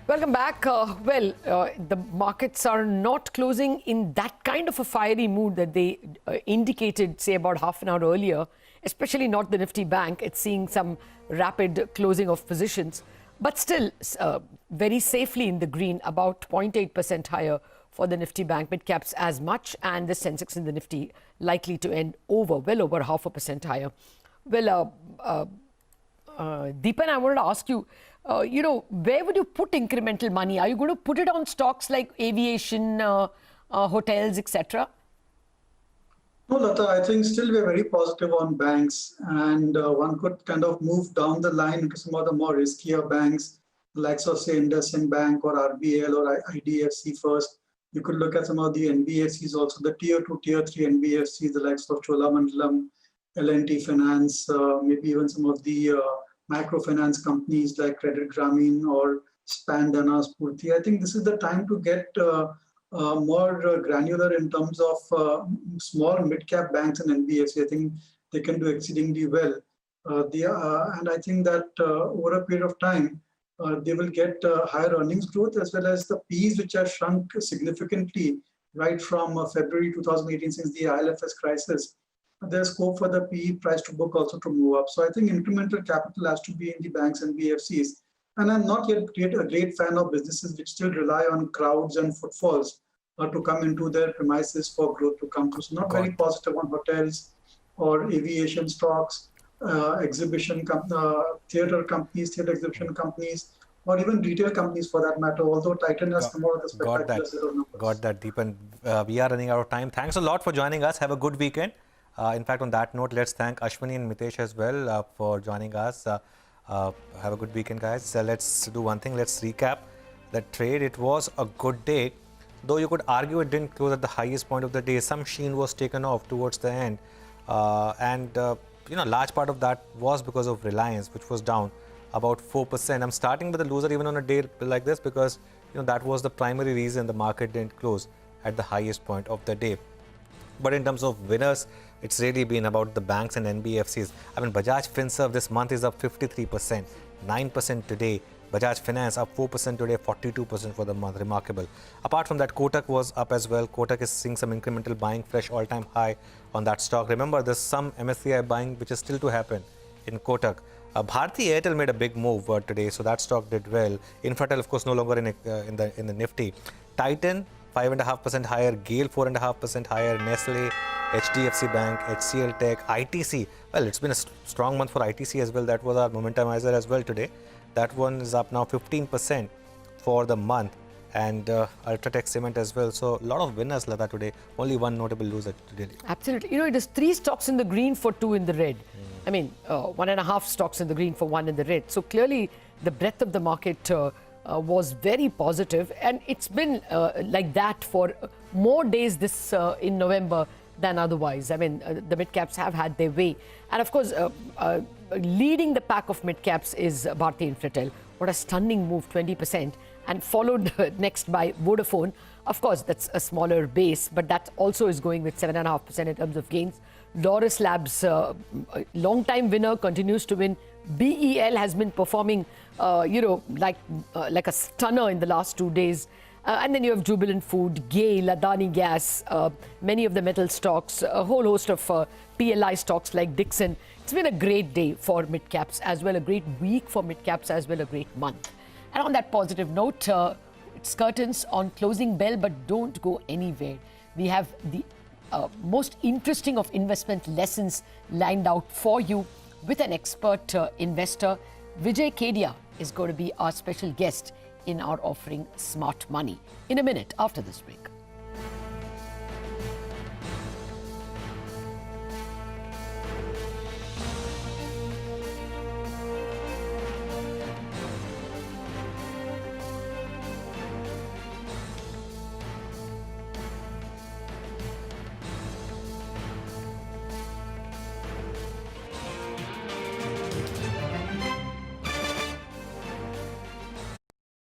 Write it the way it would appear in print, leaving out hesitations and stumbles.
Welcome back. The markets are not closing in that kind of a fiery mood that they indicated, say, about half an hour earlier, especially not the Nifty Bank. It's seeing some rapid closing of positions, but still very safely in the green, about 0.8% higher for the Nifty Bank, mid caps as much, and the Sensex in the Nifty likely to end well over 0.5% higher. Deepan, I wanted to ask you, where would you put incremental money? Are you going to put it on stocks like aviation, hotels, etc.? No, Lata, I think still we're very positive on banks, and one could kind of move down the line into some of the more riskier banks, like say IndusInd Bank or RBL or IDFC first. You could look at some of the NBFCs also, the tier 2, tier 3 NBFCs, the likes of Cholamandalam, L&T Finance, maybe even some of the microfinance companies like Credit Grameen or Spandana Spurti. I think this is the time to get more granular in terms of small mid-cap banks and NBFC. I think they can do exceedingly well. And I think that over a period of time, they will get higher earnings growth, as well as the P's which have shrunk significantly right from February 2018 since the IL&FS crisis. There's scope for the PE price to book also to move up. So I think incremental capital has to be in the banks and BFCs. And I'm not yet a great fan of businesses which still rely on crowds and footfalls to come into their premises for growth to come through. So not very positive on hotels or aviation stocks, theater companies, theater exhibition companies, or even retail companies for that matter, although Titan has come out with a spectacular set of numbers. Got that, Deepan. We are running out of time. Thanks a lot for joining us. Have a good weekend. In fact, on that note, let's thank Ashwini and Mitesh as well for joining us. Have a good weekend, guys. Let's do one thing. Let's recap the trade. It was a good day, though you could argue it didn't close at the highest point of the day. Some sheen was taken off towards the end. Large part of that was because of Reliance, which was down about 4%. I'm starting with a loser even on a day like this because that was the primary reason the market didn't close at the highest point of the day. But in terms of winners, it's really been about the banks and NBFCs. I mean, Bajaj Finserv this month is up 53%, 9% today. Bajaj Finance up 4% today, 42% for the month. Remarkable. Apart from that, Kotak was up as well. Kotak is seeing some incremental buying, fresh all-time high on that stock. Remember, there's some MSCI buying which is still to happen in Kotak. Bharti Airtel made a big move today, so that stock did well. Infratel, of course, no longer in the Nifty. Titan 5.5% higher, GAIL 4.5% higher, Nestle, HDFC Bank, HCL Tech, ITC. Well, it's been a strong month for ITC as well. That was our momentumizer as well today. That one is up now 15% for the month, and Ultratech Cement as well. So a lot of winners, Lata, today. Only one notable loser today. Absolutely. It is 3 stocks in the green for 2 in the red. I mean, 1.5 stocks in the green for 1 in the red. So clearly, the breadth of the market was very positive, and it's been like that for more days this in November than otherwise. I mean, the mid-caps have had their way. And of course, leading the pack of mid-caps is Bharti Infratel. What a stunning move, 20%. And followed next by Vodafone. Of course, that's a smaller base, but that also is going with 7.5% in terms of gains. Laurus Labs, long-time winner, continues to win. BEL has been performing, like a stunner in the last 2 days. And then you have Jubilant Food, GAIL, Adani Gas, many of the metal stocks, a whole host of PLI stocks like Dixon. It's been a great day for mid-caps as well, a great week for mid-caps as well, a great month. And on that positive note, it's curtains on closing bell, but don't go anywhere. We have the most interesting of investment lessons lined out for you with an expert investor. Vijay Kedia is going to be our special guest in our offering Smart Money in a minute after this break.